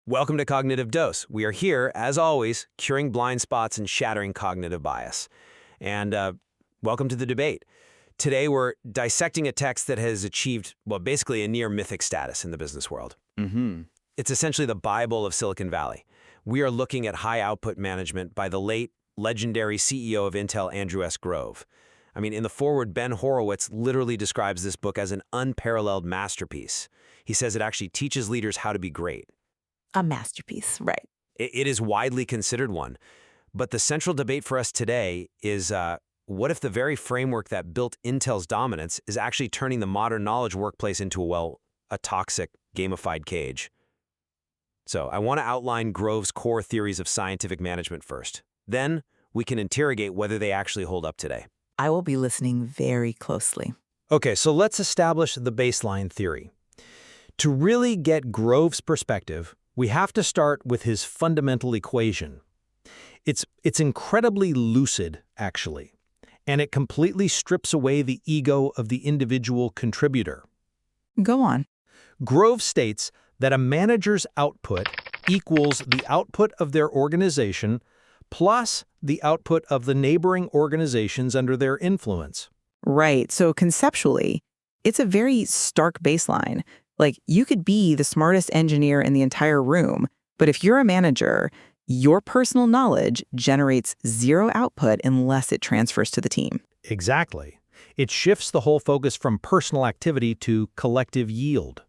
Welcome to Cognitive Dose. We are here, as always, curing blind spots and shattering cognitive bias. And welcome to the debate. Today, we're dissecting a text that has achieved, well, basically a near mythic status in the business world. It's essentially the Bible of Silicon Valley. We are looking at high output management by the late, legendary CEO of Intel, Andrew S. Grove. I mean, in the foreword, Ben Horowitz literally describes this book as an unparalleled masterpiece. He says it actually teaches leaders how to be great. A masterpiece, right. It is widely considered one. But the central debate for us today is, what if the very framework that built Intel's dominance is actually turning the modern knowledge workplace into, well, a toxic, gamified cage? So I want to outline Grove's core theories of scientific management first. Then we can interrogate whether they actually hold up today. I will be listening very closely. Okay, so let's establish the baseline theory. To really get Grove's perspective, we have to start with his fundamental equation. It's incredibly lucid, actually, and it completely strips away the ego of the individual contributor. Go on. Grove states that a manager's output equals the output of their organization plus the output of the neighboring organizations under their influence. Right. So conceptually, it's a very stark baseline. Like, you could be the smartest engineer in the entire room, but if you're a manager, your personal knowledge generates zero output unless it transfers to the team. Exactly. It shifts the whole focus from personal activity to collective yield.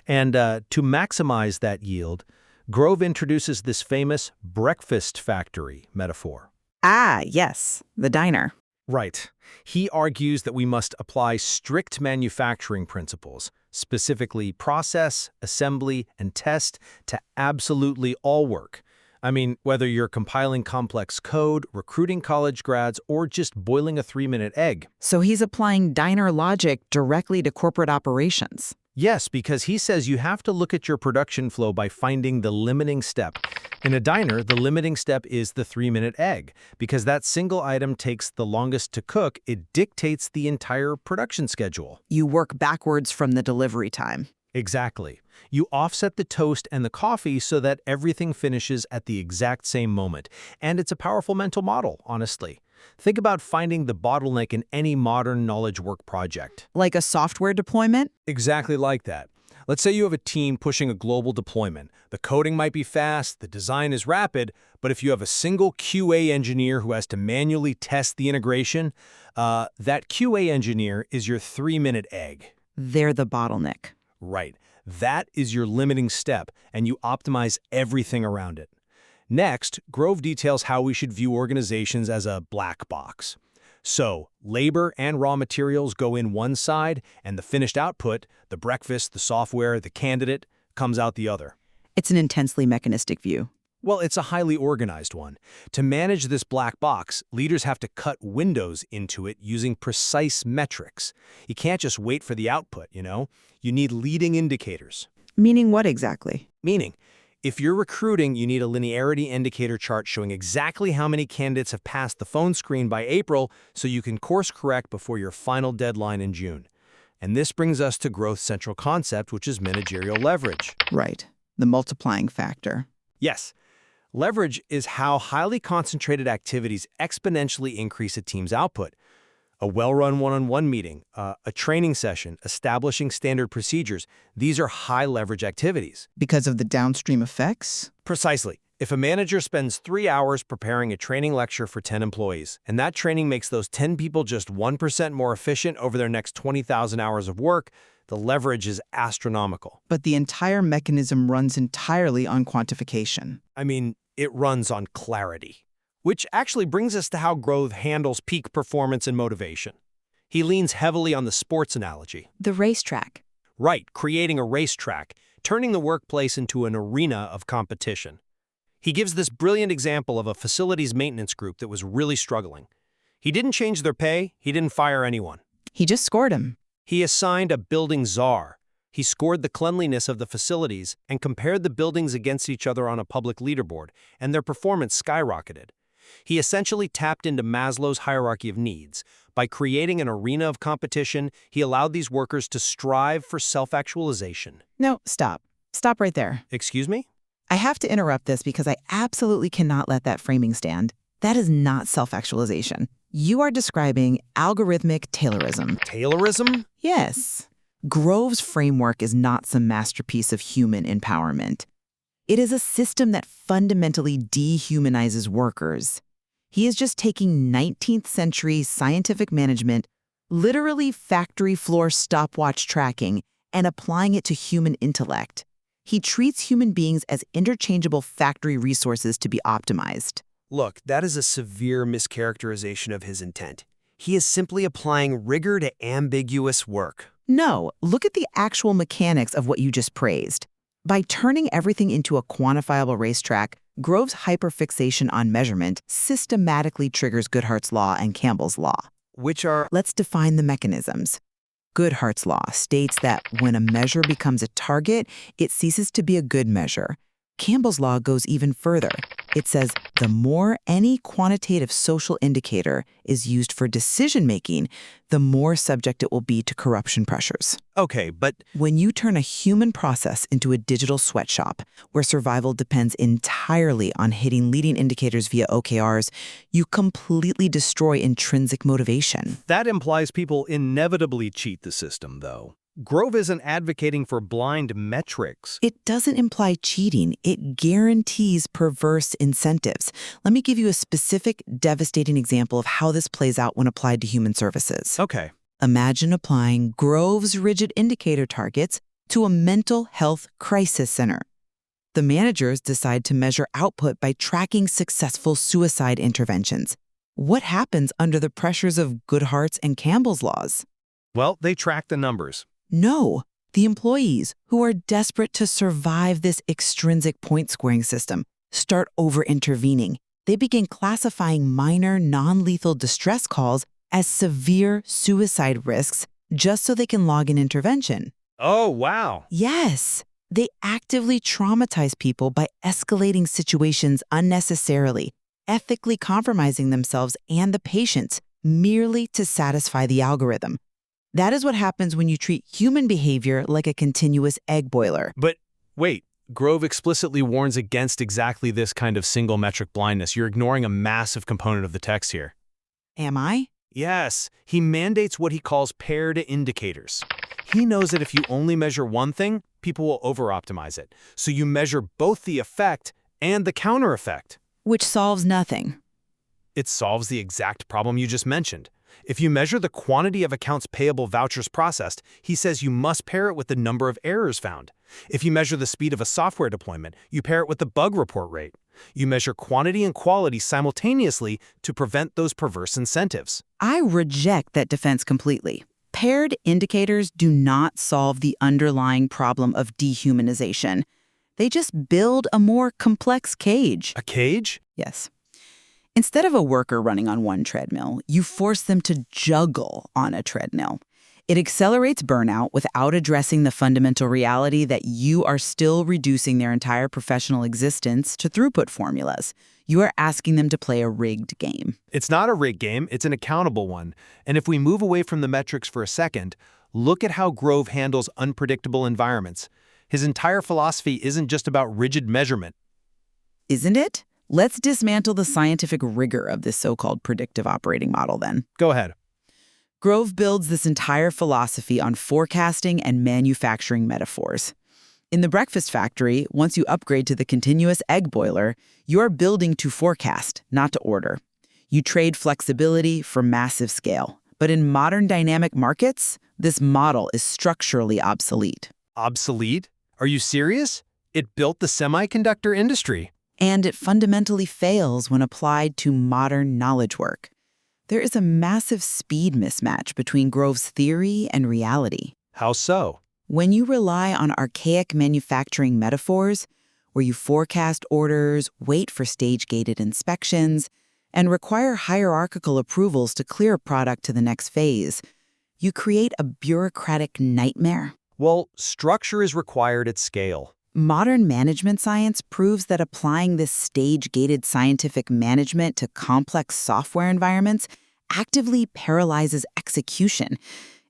And to maximize that yield, Grove introduces this famous breakfast factory metaphor. Ah, yes, the diner. Right. He argues that we must apply strict manufacturing principles, specifically process, assembly, and test, to absolutely all work. I mean, whether you're compiling complex code, recruiting college grads, or just boiling a 3-minute egg. So he's applying diner logic directly to corporate operations. Yes, because he says you have to look at your production flow by finding the limiting step. In a diner, the limiting step is the 3-minute egg. Because that single item takes the longest to cook, it dictates the entire production schedule. You work backwards from the delivery time. Exactly. You offset the toast and the coffee so that everything finishes at the exact same moment. And it's a powerful mental model, honestly. Think about finding the bottleneck in any modern knowledge work project. Like a software deployment? Exactly like that. Let's say you have a team pushing a global deployment. The coding might be fast, the design is rapid, but if you have a single QA engineer who has to manually test the integration, that QA engineer is your 3-minute egg. They're the bottleneck. Right. That is your limiting step, and you optimize everything around it. Next, Grove details how we should view organizations as a black box. So, labor and raw materials go in one side, and the finished output, the breakfast, the software, the candidate, comes out the other. It's an intensely mechanistic view. Well, it's a highly organized one. To manage this black box, leaders have to cut windows into it using precise metrics. You can't just wait for the output, you know? You need leading indicators. Meaning what exactly? Meaning, if you're recruiting, you need a linearity indicator chart showing exactly how many candidates have passed the phone screen by April so you can course correct before your final deadline in June. And this brings us to Grove's central concept, which is managerial leverage. Right. The multiplying factor. Yes. Leverage is how highly concentrated activities exponentially increase a team's output. A well-run one-on-one meeting, a training session, establishing standard procedures, these are high-leverage activities. Because of the downstream effects? Precisely. If a manager spends 3 hours preparing a training lecture for 10 employees, and that training makes those 10 people just 1% more efficient over their next 20,000 hours of work, the leverage is astronomical. But the entire mechanism runs entirely on quantification. I mean, it runs on clarity. Which actually brings us to how Grove handles peak performance and motivation. He leans heavily on the sports analogy. The racetrack. Right, creating a racetrack, turning the workplace into an arena of competition. He gives this brilliant example of a facilities maintenance group that was really struggling. He didn't change their pay, he didn't fire anyone. He just scored him. He assigned a building czar. He scored the cleanliness of the facilities and compared the buildings against each other on a public leaderboard, and their performance skyrocketed. He essentially tapped into Maslow's hierarchy of needs. By creating an arena of competition, he allowed these workers to strive for self-actualization. No, stop. Stop right there. Excuse me? I have to interrupt this because I absolutely cannot let that framing stand. That is not self-actualization. You are describing algorithmic Taylorism. Taylorism? Yes. Grove's framework is not some masterpiece of human empowerment. It is a system that fundamentally dehumanizes workers. He is just taking 19th century scientific management, literally factory floor stopwatch tracking, and applying it to human intellect. He treats human beings as interchangeable factory resources to be optimized. Look, that is a severe mischaracterization of his intent. He is simply applying rigor to ambiguous work. No, look at the actual mechanics of what you just praised. By turning everything into a quantifiable racetrack, Grove's hyperfixation on measurement systematically triggers Goodhart's law and Campbell's law. Which are... Let's define the mechanisms. Goodhart's law states that when a measure becomes a target, it ceases to be a good measure. Campbell's law goes even further. It says the more any quantitative social indicator is used for decision-making, the more subject it will be to corruption pressures. Okay, but... When you turn a human process into a digital sweatshop, where survival depends entirely on hitting leading indicators via OKRs, you completely destroy intrinsic motivation. That implies people inevitably cheat the system, though. Grove isn't advocating for blind metrics. It doesn't imply cheating. It guarantees perverse incentives. Let me give you a specific, devastating example of how this plays out when applied to human services. Okay. Imagine applying Grove's rigid indicator targets to a mental health crisis center. The managers decide to measure output by tracking successful suicide interventions. What happens under the pressures of Goodhart's and Campbell's laws? Well, they track the numbers. No, the employees, who are desperate to survive this extrinsic point-scoring system, start over-intervening. They begin classifying minor, non-lethal distress calls as severe suicide risks just so they can log an intervention. Oh, wow. Yes, they actively traumatize people by escalating situations unnecessarily, ethically compromising themselves and the patients merely to satisfy the algorithm. That is what happens when you treat human behavior like a continuous egg boiler. But wait, Grove explicitly warns against exactly this kind of single metric blindness. You're ignoring a massive component of the text here. Am I? Yes, he mandates what he calls paired indicators. He knows that if you only measure one thing, people will over-optimize it. So you measure both the effect and the counter effect. Which solves nothing. It solves the exact problem you just mentioned. If you measure the quantity of accounts payable vouchers processed, he says you must pair it with the number of errors found. If you measure the speed of a software deployment, you pair it with the bug report rate. You measure quantity and quality simultaneously to prevent those perverse incentives. I reject that defense completely. Paired indicators do not solve the underlying problem of dehumanization. They just build a more complex cage. A cage? Yes. Instead of a worker running on one treadmill, you force them to juggle on a treadmill. It accelerates burnout without addressing the fundamental reality that you are still reducing their entire professional existence to throughput formulas. You are asking them to play a rigged game. It's not a rigged game, it's an accountable one. And if we move away from the metrics for a second, look at how Grove handles unpredictable environments. His entire philosophy isn't just about rigid measurement. Isn't it? Let's dismantle the scientific rigor of this so-called predictive operating model then. Go ahead. Grove builds this entire philosophy on forecasting and manufacturing metaphors. In the breakfast factory, once you upgrade to the continuous egg boiler, you're building to forecast, not to order. You trade flexibility for massive scale. But in modern dynamic markets, this model is structurally obsolete. Obsolete? Are you serious? It built the semiconductor industry. And it fundamentally fails when applied to modern knowledge work. There is a massive speed mismatch between Grove's theory and reality. How so? When you rely on archaic manufacturing metaphors, where you forecast orders, wait for stage-gated inspections, and require hierarchical approvals to clear a product to the next phase, you create a bureaucratic nightmare. Well, structure is required at scale. Modern management science proves that applying this stage-gated scientific management to complex software environments actively paralyzes execution.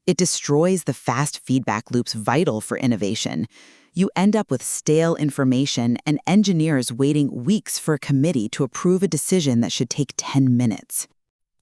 It destroys the fast feedback loops vital for innovation. You end up with stale information and engineers waiting weeks for a committee to approve a decision that should take 10 minutes.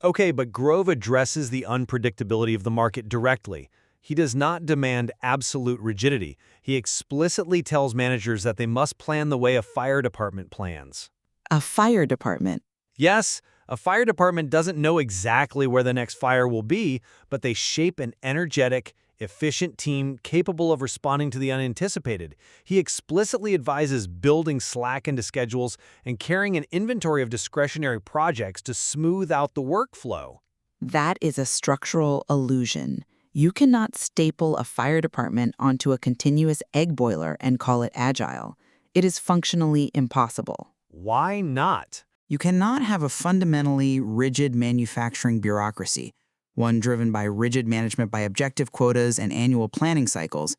Okay, but Grove addresses the unpredictability of the market directly. He does not demand absolute rigidity. He explicitly tells managers that they must plan the way a fire department plans. A fire department. Yes, a fire department doesn't know exactly where the next fire will be, but they shape an energetic, efficient team capable of responding to the unanticipated. He explicitly advises building slack into schedules and carrying an inventory of discretionary projects to smooth out the workflow. That is a structural illusion. You cannot staple a fire department onto a continuous egg boiler and call it agile. It is functionally impossible. Why not? You cannot have a fundamentally rigid manufacturing bureaucracy, one driven by rigid management by objective quotas and annual planning cycles,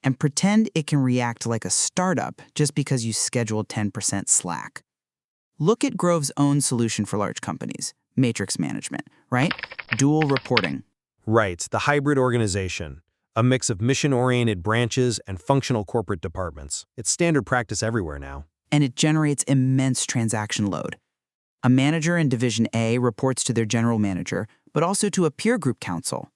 and pretend it can react like a startup just because you scheduled 10% slack. Look at Grove's own solution for large companies, matrix management, right? Dual reporting. Right, the hybrid organization. A mix of mission-oriented branches and functional corporate departments. It's standard practice everywhere now. And it generates immense transaction load. A manager in Division A reports to their general manager, but also to a peer group council.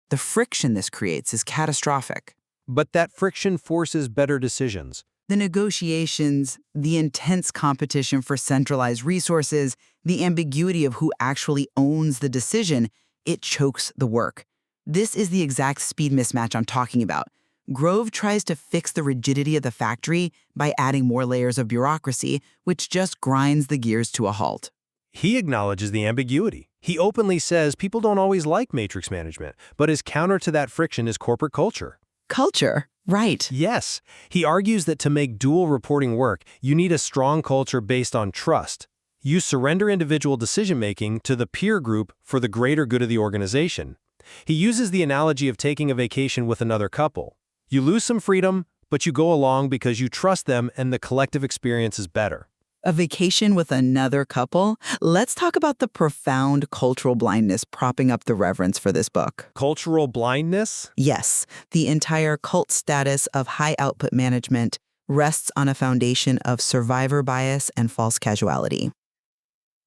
The friction this creates is catastrophic. But that friction forces better decisions. The negotiations, the intense competition for centralized resources, the ambiguity of who actually owns the decision, it chokes the work. This is the exact speed mismatch I'm talking about. Grove tries to fix the rigidity of the factory by adding more layers of bureaucracy, which just grinds the gears to a halt. He acknowledges the ambiguity. He openly says people don't always like matrix management, but his counter to that friction is corporate culture. Culture, right. Yes, he argues that to make dual reporting work, you need a strong culture based on trust. You surrender individual decision-making to the peer group for the greater good of the organization. He uses the analogy of taking a vacation with another couple. You lose some freedom, but you go along because you trust them and the collective experience is better. A vacation with another couple? Let's talk about the profound cultural blindness propping up the reverence for this book. Cultural blindness? Yes, the entire cult status of high-output management rests on a foundation of survivor bias and false casuality.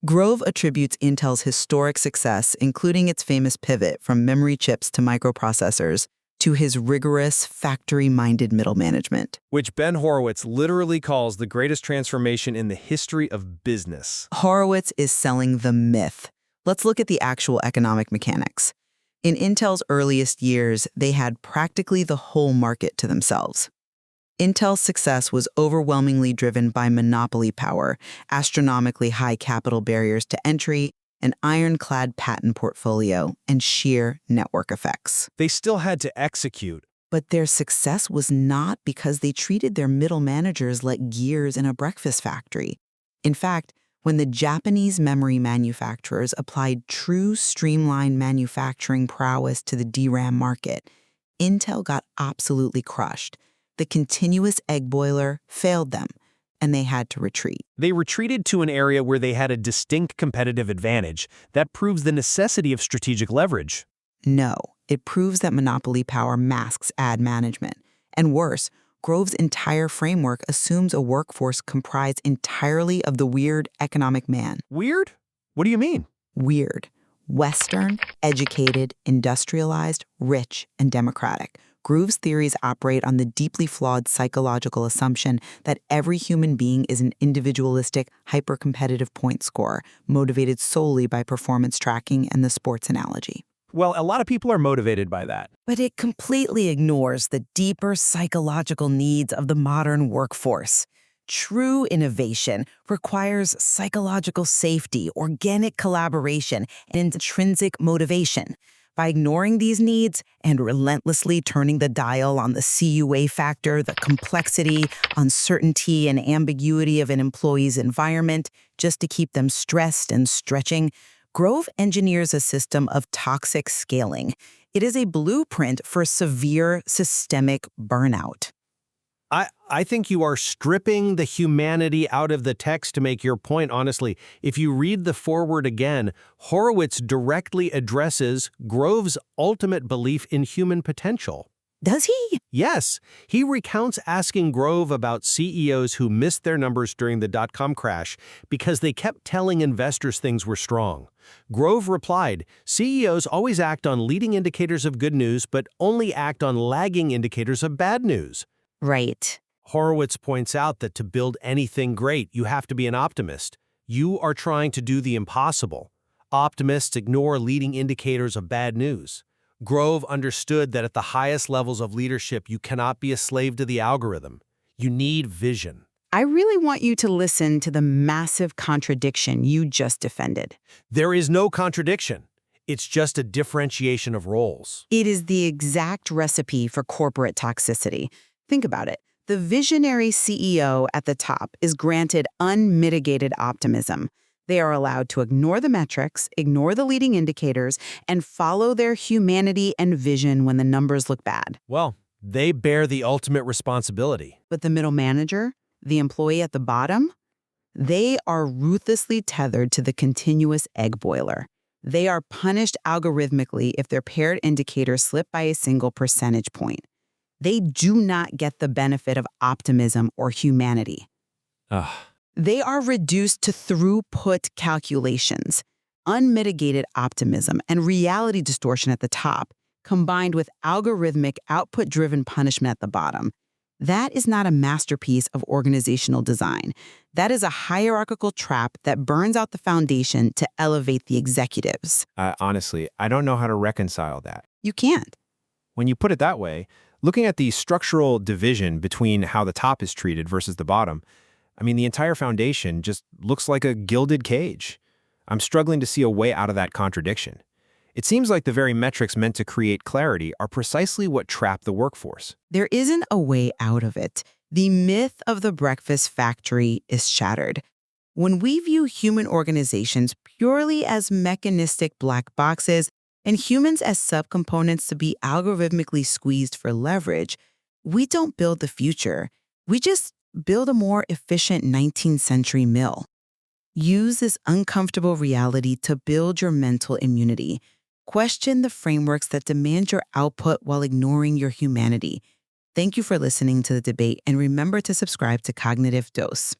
Grove attributes Intel's historic success, including its famous pivot from memory chips to microprocessors, to his rigorous, factory-minded middle management. Which Ben Horowitz literally calls the greatest transformation in the history of business. Horowitz is selling the myth. Let's look at the actual economic mechanics. In Intel's earliest years, they had practically the whole market to themselves. Intel's success was overwhelmingly driven by monopoly power, astronomically high capital barriers to entry, an ironclad patent portfolio, and sheer network effects. They still had to execute. But their success was not because they treated their middle managers like gears in a breakfast factory. In fact, when the Japanese memory manufacturers applied true streamlined manufacturing prowess to the DRAM market, Intel got absolutely crushed. The continuous egg boiler failed them, and they had to retreat. They retreated to an area where they had a distinct competitive advantage. That proves the necessity of strategic leverage. No, it proves that monopoly power masks ad management. And worse, Grove's entire framework assumes a workforce comprised entirely of the weird economic man. Weird? What do you mean? Weird. Western, educated, industrialized, rich, and democratic. Grove's theories operate on the deeply flawed psychological assumption that every human being is an individualistic, hyper-competitive point scorer, motivated solely by performance tracking and the sports analogy. Well, a lot of people are motivated by that. But it completely ignores the deeper psychological needs of the modern workforce. True innovation requires psychological safety, organic collaboration, and intrinsic motivation. By ignoring these needs and relentlessly turning the dial on the CUA factor, the complexity, uncertainty, and ambiguity of an employee's environment just to keep them stressed and stretching, Grove engineers a system of toxic scaling. It is a blueprint for severe systemic burnout. I think you are stripping the humanity out of the text to make your point, honestly. If you read the foreword again, Horowitz directly addresses Grove's ultimate belief in human potential. Does he? Yes, he recounts asking Grove about CEOs who missed their numbers during the dot-com crash because they kept telling investors things were strong. Grove replied, CEOs always act on leading indicators of good news, but only act on lagging indicators of bad news. Right. Horowitz points out that to build anything great, you have to be an optimist. You are trying to do the impossible. Optimists ignore leading indicators of bad news. Grove understood that at the highest levels of leadership, you cannot be a slave to the algorithm. You need vision. I really want you to listen to the massive contradiction you just defended. There is no contradiction. It's just a differentiation of roles. It is the exact recipe for corporate toxicity. Think about it. The visionary CEO at the top is granted unmitigated optimism. They are allowed to ignore the metrics, ignore the leading indicators, and follow their humanity and vision when the numbers look bad. Well, they bear the ultimate responsibility. But the middle manager, the employee at the bottom, they are ruthlessly tethered to the continuous egg boiler. They are punished algorithmically if their paired indicators slip by a single percentage point. They do not get the benefit of optimism or humanity. They are reduced to throughput calculations, unmitigated optimism, and reality distortion at the top, combined with algorithmic output-driven punishment at the bottom. That is not a masterpiece of organizational design. That is a hierarchical trap that burns out the foundation to elevate the executives. Honestly, I don't know how to reconcile that. You can't. When you put it that way, looking at the structural division between how the top is treated versus the bottom, I mean, the entire foundation just looks like a gilded cage. I'm struggling to see a way out of that contradiction. It seems like the very metrics meant to create clarity are precisely what trap the workforce. There isn't a way out of it. The myth of the breakfast factory is shattered. When we view human organizations purely as mechanistic black boxes and humans as subcomponents to be algorithmically squeezed for leverage, we don't build the future. We just build a more efficient 19th century mill. Use this uncomfortable reality to build your mental immunity. Question the frameworks that demand your output while ignoring your humanity. Thank you for listening to the debate, and remember to subscribe to Cognitive Dose.